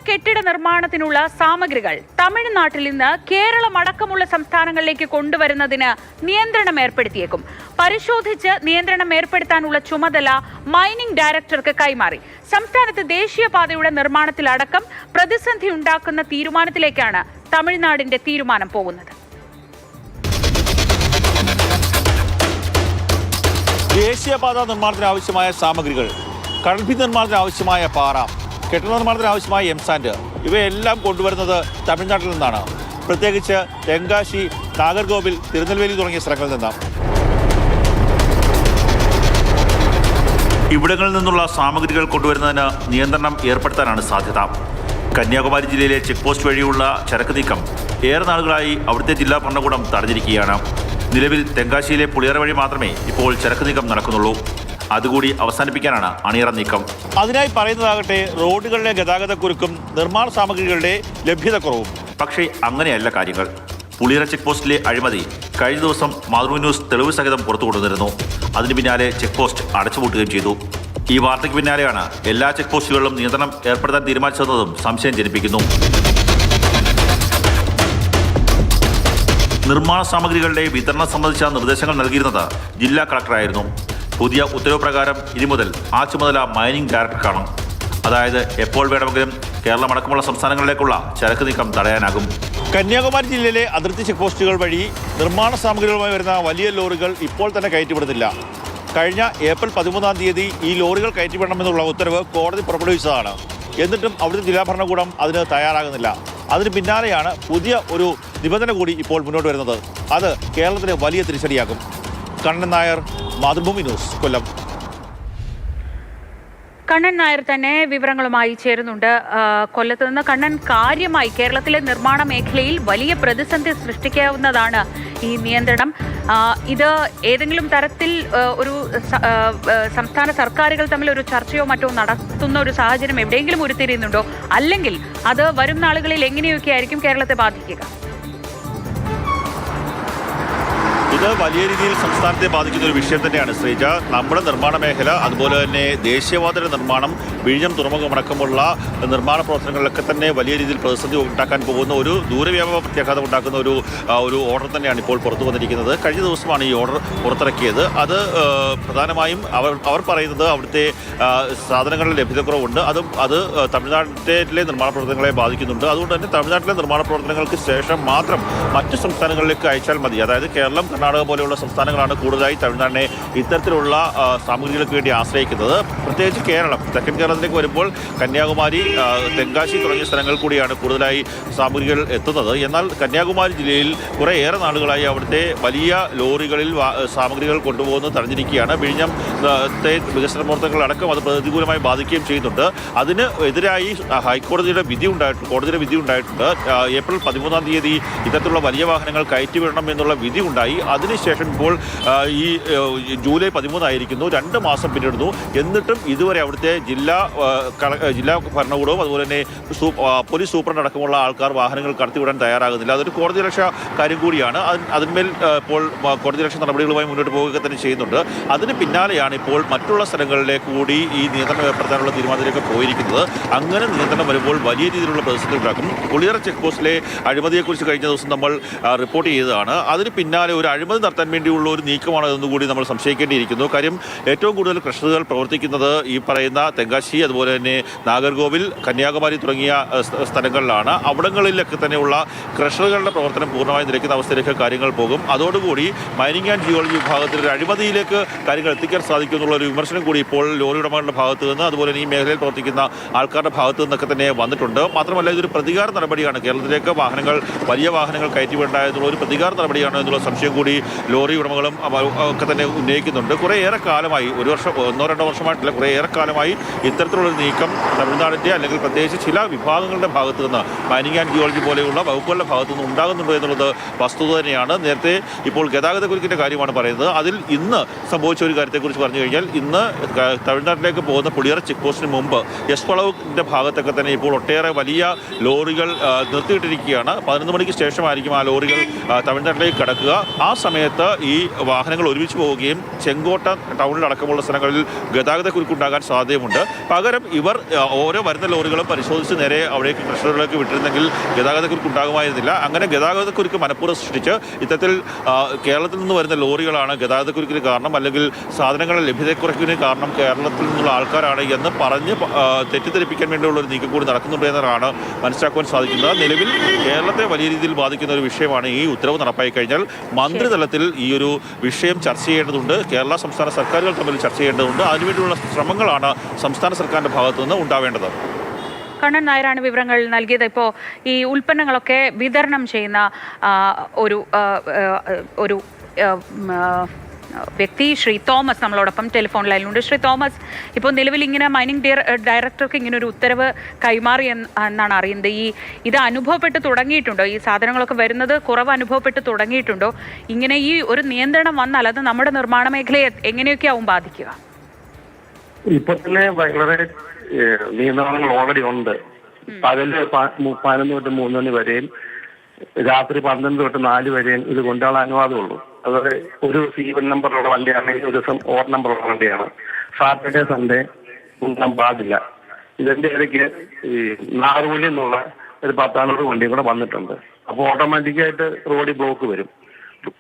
കെട്ടിട നിർമ്മാണത്തിനുള്ള സാമഗ്രികൾ തമിഴ്നാട്ടിൽ നിന്ന് കേരളമടക്കമുള്ള സംസ്ഥാനങ്ങളിലേക്ക് കൊണ്ടുവരുന്നതിന് നിയന്ത്രണം ഏർപ്പെടുത്തിയേക്കും. പരിശോധിച്ച് നിയന്ത്രണം ഏർപ്പെടുത്താനുള്ള ചുമതല മൈനിംഗ് ഡയറക്ടർക്ക് കൈമാറി. സംസ്ഥാനത്ത് ദേശീയപാതയുടെ നിർമ്മാണത്തിലടക്കം പ്രതിസന്ധി ഉണ്ടാക്കുന്ന തീരുമാനത്തിലേക്കാണ് തമിഴ്നാടിന്റെ തീരുമാനം പോകുന്നത്. ദേശീയപാത നിർമ്മാണത്തിന് ആവശ്യമായ സാമഗ്രികൾ, കടൽഭിത്തി നിർമ്മാണത്തിന് ആവശ്യമായ പാറ, കെട്ടിട നിർമ്മാണത്തിന് ആവശ്യമായ എംസാൻഡ് ഇവയെല്ലാം കൊണ്ടുവരുന്നത് തമിഴ്നാട്ടിൽ നിന്നാണ്. പ്രത്യേകിച്ച് തെങ്കാശി, നാഗർകോവിൽ, തിരുനെൽവേലി തുടങ്ങിയ സ്ഥലങ്ങളിൽ നിന്നാണ്. ഇവിടങ്ങളിൽ നിന്നുള്ള സാമഗ്രികൾ കൊണ്ടുവരുന്നതിന് നിയന്ത്രണം ഏർപ്പെടുത്താനാണ് സാധ്യത. കന്യാകുമാരി ജില്ലയിലെ ചെക്ക് പോസ്റ്റ് വഴിയുള്ള ചരക്ക് നീക്കം ഏറെ നാളുകളായി അവിടുത്തെ ജില്ലാ ഭരണകൂടം തടഞ്ഞിരിക്കുകയാണ്. നിലവിൽ തെങ്കാശിയിലെ പുളിയറ വഴി മാത്രമേ ഇപ്പോൾ ചരക്ക് നീക്കം നടക്കുന്നുള്ളൂ. അതുകൂടി അവസാനിപ്പിക്കാനാണ് അണിയറ നീക്കം. അതിനായി പറയുന്നതാകട്ടെ റോഡുകളിലെ ഗതാഗതക്കുരുക്കും നിർമ്മാണ സാമഗ്രികളുടെ ലഭ്യതക്കുറവും. പക്ഷേ അങ്ങനെയല്ല കാര്യങ്ങൾ. പുളിയറ ചെക്ക് പോസ്റ്റിലെ അഴിമതി കഴിഞ്ഞ ദിവസം മാതൃഭൂമി ന്യൂസ് തെളിവ് സഹിതം പുറത്തു കൊണ്ടുവന്നിരുന്നു. അതിന് പിന്നാലെ ചെക്ക് പോസ്റ്റ് അടച്ചുപൂട്ടുകയും ചെയ്തു. ഈ വാർത്തയ്ക്ക് പിന്നാലെയാണ് എല്ലാ ചെക്ക് പോസ്റ്റുകളിലും നിയന്ത്രണം ഏർപ്പെടുത്താൻ തീരുമാനിച്ചതെന്നതും സംശയം ജനിപ്പിക്കുന്നു. നിർമ്മാണ സാമഗ്രികളുടെ വിതരണം സംബന്ധിച്ച നിർദ്ദേശങ്ങൾ നൽകിയിരുന്നത് ജില്ലാ കളക്ടറായിരുന്നു. പുതിയ ഉത്തരവ് പ്രകാരം ഇനി മുതൽ ആ ചുമതല മൈനിംഗ് ഡയറക്ടർക്കാണ്. അതായത് എപ്പോൾ വേണമെങ്കിലും കേരളമടക്കമുള്ള സംസ്ഥാനങ്ങളിലേക്കുള്ള ചരക്ക് നീക്കം തടയാനാകും. കന്യാകുമാരി ജില്ലയിലെ അതിർത്തി ചെക്ക് പോസ്റ്റുകൾ വഴി നിർമ്മാണ സാമഗ്രികളുമായി വരുന്ന വലിയ ലോറികൾ ഇപ്പോൾ തന്നെ കയറ്റിവിടുന്നില്ല. കഴിഞ്ഞ ഏപ്രിൽ 13 ഈ ലോറികൾ കയറ്റിവിടണമെന്നുള്ള ഉത്തരവ് കോടതി പുറപ്പെടുവിച്ചതാണ്. എന്നിട്ടും അവിടുത്തെ ജില്ലാ ഭരണകൂടം അതിന് തയ്യാറാകുന്നില്ല. അതിന് പിന്നാലെയാണ് പുതിയ ഒരു നിബന്ധന കൂടി ഇപ്പോൾ മുന്നോട്ട് വരുന്നത്. അത് കേരളത്തിന് വലിയ തിരിച്ചടിയാകും. കണ്ണൻ നായർ, മാതൃഭൂമി ന്യൂസ്, കൊല്ലം. കണ്ണൻ നായർ തന്നെ വിവരങ്ങളുമായി ചേരുന്നുണ്ട്. കൊല്ലത്ത് നിന്ന് കണ്ണൻ, കാര്യമായി കേരളത്തിലെ നിർമ്മാണ മേഖലയിൽ വലിയ പ്രതിസന്ധി സൃഷ്ടിക്കാവുന്നതാണ് ഈ നിയന്ത്രണം. ഇത് ഏതെങ്കിലും തരത്തിൽ ഒരു സംസ്ഥാന സർക്കാരുകൾ തമ്മിൽ ഒരു ചർച്ചയോ മറ്റോ നടത്തുന്ന ഒരു സാഹചര്യം എവിടെയെങ്കിലും ഉരുത്തിരിയുന്നുണ്ടോ? അല്ലെങ്കിൽ അത് വരും നാളുകളിൽ എങ്ങനെയൊക്കെ ആയിരിക്കും കേരളത്തെ ബാധിക്കുക? ഇത് വലിയ രീതിയിൽ സംസ്ഥാനത്തെ ബാധിക്കുന്ന ഒരു വിഷയം തന്നെയാണ് ശ്രീജ. നമ്മുടെ നിർമ്മാണ മേഖല, അതുപോലെ തന്നെ ദേശീയപാതയുടെ നിർമ്മാണം, വിഴിഞ്ഞം തുറമുഖമടക്കമുള്ള നിർമ്മാണ പ്രവർത്തനങ്ങളിലൊക്കെ തന്നെ വലിയ രീതിയിൽ പ്രതിസന്ധി ഉണ്ടാക്കാൻ പോകുന്ന ഒരു ദൂരവ്യാപക പ്രത്യാഘാതം ഉണ്ടാക്കുന്ന ഒരു ഓർഡർ തന്നെയാണ് ഇപ്പോൾ പുറത്തു വന്നിരിക്കുന്നത്. കഴിഞ്ഞ ദിവസമാണ് ഈ ഓർഡർ പുറത്തിറക്കിയത്. അത് പ്രധാനമായും അവർ പറയുന്നത് അവിടുത്തെ സാധനങ്ങളുടെ ലഭ്യതക്കുറവുണ്ട്. അത് തമിഴ്നാട്ടിലെ നിർമ്മാണ പ്രവർത്തനങ്ങളെ ബാധിക്കുന്നുണ്ട്. അതുകൊണ്ട് തന്നെ തമിഴ്നാട്ടിലെ നിർമ്മാണ പ്രവർത്തനങ്ങൾക്ക് ശേഷം മാത്രം മറ്റ് സംസ്ഥാനങ്ങളിലേക്ക് അയച്ചാൽ മതി. അതായത് കേരളം, കർണാടക പോലെയുള്ള സംസ്ഥാനങ്ങളാണ് കൂടുതലായി തമിഴ്നാടിനെ ഇത്തരത്തിലുള്ള സാമഗ്രികൾക്ക് വേണ്ടി ആശ്രയിക്കുന്നത്. പ്രത്യേകിച്ച് കേരളം, തെക്കൻ കേരളത്തിലേക്ക് വരുമ്പോൾ കന്യാകുമാരി, തെങ്കാശി തുടങ്ങിയ സ്ഥലങ്ങൾ കൂടിയാണ് കൂടുതലായി സാമഗ്രികൾ എത്തുന്നത്. എന്നാൽ കന്യാകുമാരി ജില്ലയിൽ കുറേയേറെ നാളുകളായി അവിടുത്തെ വലിയ ലോറികളിൽ സാമഗ്രികൾ കൊണ്ടുപോകുന്നത് തടഞ്ഞിരിക്കുകയാണ്. വിഴിഞ്ഞത്തെ വികസന പ്രവർത്തനങ്ങളടക്കം അത് പ്രതികൂലമായി ബാധിക്കുകയും ചെയ്യുന്നുണ്ട്. അതിന് എതിരായി കോടതിയുടെ വിധി ഉണ്ടായിട്ടുണ്ട്. ഏപ്രിൽ 13 ഇത്തരത്തിലുള്ള വലിയ വാഹനങ്ങൾ കയറ്റിവിടണം എന്നുള്ള വിധി ഉണ്ടായി. അതിനുശേഷം ഇപ്പോൾ ഈ ജൂലൈ 13 ആയിരിക്കുന്നു, 2 മാസം പിന്നിടുന്നു. എന്നിട്ടും ഇതുവരെ അവിടുത്തെ ജില്ലാ ഭരണകൂടവും അതുപോലെ തന്നെ പോലീസ് സൂപ്രണ്ട് അടക്കമുള്ള ആൾക്കാർ വാഹനങ്ങൾ കടത്തിവിടാൻ തയ്യാറാകുന്നില്ല. അതൊരു കോടതി രക്ഷ കാര്യം കൂടിയാണ്. അതിന്മേൽ ഇപ്പോൾ കോടതി രക്ഷ നടപടികളുമായി മുന്നോട്ട് പോവുക തന്നെ ചെയ്യുന്നുണ്ട്. അതിന് പിന്നാലെയാണ് ഇപ്പോൾ മറ്റുള്ള സ്ഥലങ്ങളിലേക്ക് കൂടി ഈ നിയന്ത്രണം ഏർപ്പെടുത്താനുള്ള തീരുമാനത്തിലേക്ക് പോയിരിക്കുന്നത്. അങ്ങനെ നിയന്ത്രണം വരുമ്പോൾ വലിയ രീതിയിലുള്ള പ്രതിസന്ധി ഉണ്ടാക്കും. പുളിയറ ചെക്ക് പോസ്റ്റിലെ അഴിമതിയെക്കുറിച്ച് കഴിഞ്ഞ ദിവസം നമ്മൾ റിപ്പോർട്ട് ചെയ്തതാണ്. അതിന് പിന്നാലെ ഒരു അഴിമതി നടത്താൻ വേണ്ടിയുള്ള ഒരു നീക്കമാണ് എന്നുകൂടി നമ്മൾ സംശയിക്കേണ്ടിയിരിക്കുന്നു. കാര്യം ഏറ്റവും കൂടുതൽ ക്രഷറുകൾ പ്രവർത്തിക്കുന്നത് ഈ പറയുന്ന തെങ്കാശി, അതുപോലെ തന്നെ നാഗർകോവിൽ, കന്യാകുമാരി തുടങ്ങിയ സ്ഥലങ്ങളിലാണ്. അവിടങ്ങളിലൊക്കെ തന്നെയുള്ള ക്രഷറുകളുടെ പ്രവർത്തനം പൂർണ്ണമായി നിലയ്ക്കുന്ന അവസ്ഥയിലേക്ക് കാര്യങ്ങൾ പോകും. അതോടുകൂടി മൈനിങ് ആൻഡ് ജിയോളജി വിഭാഗത്തിൽ ഒരു അഴിമതിയിലേക്ക് കാര്യങ്ങൾ എത്തിക്കാൻ സാധിക്കും എന്നുള്ള ഒരു വിമർശനം കൂടി ഇപ്പോൾ ലോറി ഉടമകളുടെ ഭാഗത്തു നിന്ന്, അതുപോലെ തന്നെ ഈ മേഖലയിൽ പ്രവർത്തിക്കുന്ന ആൾക്കാരുടെ ഭാഗത്തു നിന്നൊക്കെ തന്നെ വന്നിട്ടുണ്ട്. മാത്രമല്ല ഇതൊരു പ്രതികാര നടപടിയാണ്. കേരളത്തിലേക്ക് വലിയ വാഹനങ്ങൾ കയറ്റിവിടേണ്ടതുള്ള ഒരു പ്രതികാര നടപടിയാണ് എന്നുള്ള സംശയം കൂടി ലോറി ഉടമകളും ഒക്കെ തന്നെ ഉന്നയിക്കുന്നുണ്ട്. കുറേയേറെ കാലമായി, 1-2 വർഷമായിട്ടില്ല, കുറേയേറെ കാലമായി ഇത്തരത്തിലുള്ളൊരു നീക്കം തമിഴ്നാടിൻ്റെ അല്ലെങ്കിൽ പ്രത്യേകിച്ച് ചില വിഭാഗങ്ങളുടെ ഭാഗത്തു നിന്ന്, മൈനിങ് ആൻഡ് ജിയോളജി പോലെയുള്ള വകുപ്പുകളുടെ ഭാഗത്തു നിന്ന് ഉണ്ടാകുന്നുണ്ട് എന്നുള്ളത് വസ്തുത തന്നെയാണ്. നേരത്തെ ഇപ്പോൾ ഗതാഗതക്കുരുക്കിൻ്റെ കാര്യമാണ് പറയുന്നത്. അതിൽ ഇന്ന് സംഭവിച്ച ഒരു കാര്യത്തെക്കുറിച്ച് പറഞ്ഞു കഴിഞ്ഞാൽ, ഇന്ന് തമിഴ്നാട്ടിലേക്ക് പോകുന്ന പുളിയറ ചെക്ക് പോസ്റ്റിന് മുമ്പ് വളവിൻ്റെ ഭാഗത്തൊക്കെ തന്നെ ഇപ്പോൾ ഒട്ടേറെ വലിയ ലോറികൾ നിർത്തിയിട്ടിരിക്കുകയാണ്. 11 മണിക്ക് ശേഷമായിരിക്കും ആ ലോറികൾ തമിഴ്നാട്ടിലേക്ക് കടക്കുക. ആ സമയത്ത് ഈ വാഹനങ്ങൾ ഒരുമിച്ച് പോവുകയും ചെങ്കോട്ട ടൗണിലടക്കമുള്ള സ്ഥലങ്ങളിൽ ഗതാഗതക്കുരുക്കുണ്ടാകാൻ സാധ്യതയുണ്ട്. പകരം ഇവർ ഓരോ വരുന്ന ലോറികളും പരിശോധിച്ച് നേരെ അവിടേക്ക് കൃഷ്ണറിലേക്ക് വിട്ടിരുന്നെങ്കിൽ ഗതാഗതക്കുരുക്ക് ഉണ്ടാകുമായിരുന്നില്ല. അങ്ങനെ ഗതാഗതക്കുരുക്ക് മനഃപൂർവ്വം സൃഷ്ടിച്ച് ഇത്തരത്തിൽ കേരളത്തിൽ നിന്ന് വരുന്ന ലോറികളാണ് ഗതാഗതക്കുരുക്കിന് കാരണം, അല്ലെങ്കിൽ സാധനങ്ങളുടെ ലഭ്യതക്കുറയ്ക്കിന് കാരണം കേരളത്തിൽ നിന്നുള്ള ആൾക്കാരാണ് എന്ന് പറഞ്ഞ് തെറ്റിദ്ധരിപ്പിക്കാൻ വേണ്ടിയുള്ള ഒരു നീക്കം കൂടി നടക്കുന്നുണ്ട് എന്നതാണ് മനസ്സിലാക്കുവാൻ സാധിക്കുന്നത്. നിലവിൽ കേരളത്തെ വലിയ രീതിയിൽ ബാധിക്കുന്ന ഒരു വിഷയമാണ്. ഈ ഉത്തരവ് നടപ്പായി കഴിഞ്ഞാൽ മന്ത്രിതലത്തിൽ ഈ ഒരു വിഷയം ചർച്ച ചെയ്യേണ്ടതുണ്ട്. കേരള സംസ്ഥാന സർക്കാരുകൾ തമ്മിൽ ചർച്ച ചെയ്യേണ്ടതുണ്ട്. അതിനുവേണ്ടിയുള്ള ശ്രമങ്ങളാണ് സംസ്ഥാന സർക്കാരിൻ്റെ ഭാഗത്തു നിന്ന് ഉണ്ടാവേണ്ടത്. കണ്ണൻ നായരാണ് വിവരങ്ങൾ നൽകിയത്. ഇപ്പോൾ ഈ ഉൽപ്പന്നങ്ങളൊക്കെ വിതരണം ചെയ്യുന്ന ഒരു വ്യക്തി ശ്രീ തോമസ് നമ്മളോടൊപ്പം ടെലിഫോൺ ലൈനിലുണ്ട്. ശ്രീ തോമസ്, ഇപ്പോൾ നിലവിൽ ഇങ്ങനെ മൈനിങ് ഡയറക്ടർക്ക് ഇങ്ങനെ ഒരു ഉത്തരവ് കൈമാറി എന്നാണ് അറിയുന്നത്. ഇത് അനുഭവപ്പെട്ട് തുടങ്ങിയിട്ടുണ്ടോ? ഈ സാധനങ്ങളൊക്കെ വരുന്നത് കുറവ് അനുഭവപ്പെട്ട് തുടങ്ങിയിട്ടുണ്ടോ? ഇങ്ങനെ ഈ ഒരു നിയന്ത്രണം വന്നാൽ അത് നമ്മുടെ നിർമ്മാണ മേഖലയെ എങ്ങനെയൊക്കെയാവും ബാധിക്കുക? ഇപ്പൊ തന്നെ വളരെ നിയന്ത്രണങ്ങൾ ഓൾറെഡി ഉണ്ട്. പകല് 11 തൊട്ട് 3 മണി വരെയും രാത്രി 12 തൊട്ട് 4 വരെയും ഇത് കൊണ്ടുപോകാൻ അനുവാദമുള്ളൂ. അതായത് ഒരു സീവൻ നമ്പറുള്ള വണ്ടിയാണെങ്കിൽ ഒരു ദിവസം ഓഡ് നമ്പറുള്ള വണ്ടിയാണ്. സാറ്റർഡേ സൺഡേ കൊണ്ടുപോകാൻ പാടില്ല. ഇതിന്റെ ഇടയ്ക്ക് ഈ നാറുവലി എന്നുള്ള ഒരു 10 വണ്ടിയും കൂടെ വന്നിട്ടുണ്ട്. അപ്പോൾ ഓട്ടോമാറ്റിക്കായിട്ട് റോഡിൽ ബ്ലോക്ക് വരും.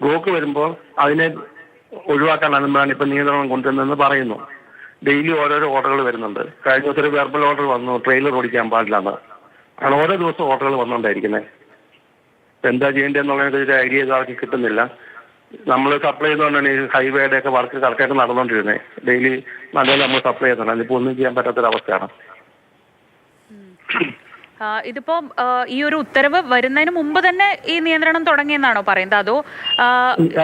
ബ്ലോക്ക് വരുമ്പോൾ അതിനെ ഒഴിവാക്കാൻ അനുമതിയാണ് ഇപ്പം നിയന്ത്രണം കൊണ്ടുവന്നെന്ന് പറയുന്നു. ഡെയിലി ഓരോരോ ഓർഡറുകൾ വരുന്നുണ്ട്. കഴിഞ്ഞ ദിവസം ഒരു വെർബൽ ഓർഡർ വന്നു, ട്രെയിലർ ഓടിക്കാൻ പാടില്ലെന്ന്. ആണ് ഓരോ ദിവസവും ഓർഡറുകൾ വന്നുകൊണ്ടായിരിക്കുന്നത്. എന്താ ചെയ്യേണ്ടതെന്നുള്ളതിൻ്റെ ഒരു ഐഡിയ ഇതാർക്ക് കിട്ടുന്നില്ല. നമ്മൾ സപ്ലൈ ചെയ്തുകൊണ്ടാണ് ഈ ഹൈവേയുടെ ഒക്കെ വർക്ക് കറക്റ്റായിട്ട് നടന്നുകൊണ്ടിരുന്നത്. ഡെയിലി നല്ലപോലെ നമ്മൾ സപ്ലൈ ചെയ്യുന്നുണ്ട്. അതിപ്പോൾ ഒന്നും ചെയ്യാൻ പറ്റാത്തൊരവസ്ഥയാണ്. ഇതിപ്പോ ഈ ഒരു ഉത്തരവ് വരുന്നതിന് മുമ്പ് തന്നെ ഈ നിയന്ത്രണം തുടങ്ങിയെന്നാണോ പറയുന്നത്? അതോ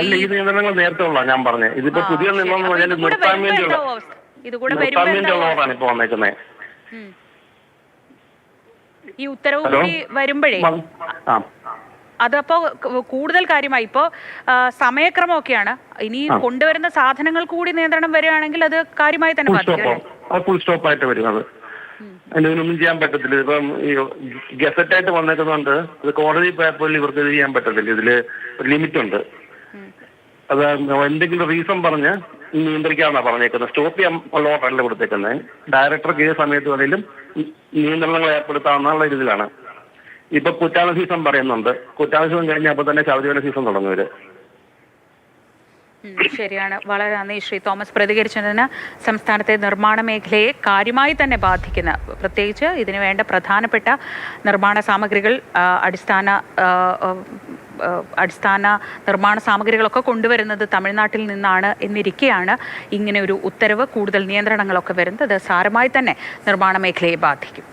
അല്ല, ഈ നിയന്ത്രണങ്ങൾ നേരത്തെ ഉള്ള ഞാൻ പറഞ്ഞത്. ഇതിപ്പോ പുതിയ നിയമം നിർത്താൻ വേണ്ടിയുള്ള ഓർഡറാണ് ഇപ്പൊ വന്നേക്കുന്നത്. ഈ ഉത്തരവ് കൂടി വരുമ്പോഴേ അതപ്പോ കൂടുതൽ കാര്യമായി. ഇപ്പോ സമയക്രമമൊക്കെയാണ്. ഇനി കൊണ്ടുവരുന്ന സാധനങ്ങൾ കൂടി നിയന്ത്രണം വരികയാണെങ്കിൽ അത് കാര്യമായി തന്നെ ബാധിക്കും. ഫുൾ സ്റ്റോപ്പ് ആയിട്ട് വരുന്നത്. അതിനൊന്നും ചെയ്യാൻ പറ്റത്തില്ല. ഇപ്പം ഈ ഗസറ്റായിട്ട് വന്നേക്കുന്നുണ്ട്. അത് കോടതി പേപ്പറിൽ ഇവർക്ക് ഇത് ചെയ്യാൻ പറ്റത്തില്ല. ഇതില് ലിമിറ്റ് ഉണ്ട്. അത് എന്തെങ്കിലും റീസൺ പറഞ്ഞ് നിയന്ത്രിക്കാമെന്നാണ് പറഞ്ഞേക്കുന്നത്. സ്റ്റോപ്പ് ചെയ്യാൻ ഉള്ള ഓർഡറല്ല കൊടുത്തേക്കുന്നത്. ഡയറക്ടർക്ക് ഏത് സമയത്ത് വേണമെങ്കിലും നിയന്ത്രണങ്ങൾ ഏർപ്പെടുത്താവുന്ന രീതിയിലാണ്. ഇപ്പൊ കുറ്റാല സീസൺ പറയുന്നുണ്ട്. കുറ്റാല സീസൺ കഴിഞ്ഞപ്പോൾ തന്നെ ശബരിമല സീസൺ തുടങ്ങുവര്. ശരിയാണ്. വളരെ നന്ദി ശ്രീ തോമസ് പ്രതികരിച്ചതിന്. സംസ്ഥാനത്തെ നിർമ്മാണ മേഖലയെ കാര്യമായി തന്നെ ബാധിക്കുന്ന, പ്രത്യേകിച്ച് ഇതിനു വേണ്ട പ്രധാനപ്പെട്ട നിർമ്മാണ സാമഗ്രികൾ, അടിസ്ഥാന നിർമ്മാണ സാമഗ്രികളൊക്കെ കൊണ്ടുവരുന്നത് തമിഴ്നാട്ടിൽ നിന്നാണ് എന്നിരിക്കെയാണ് ഇങ്ങനെ ഒരു ഉത്തരവ്, കൂടുതൽ നിയന്ത്രണങ്ങളൊക്കെ വരുന്നത്. അത് സാരമായി തന്നെ നിർമ്മാണ മേഖലയെ ബാധിക്കും.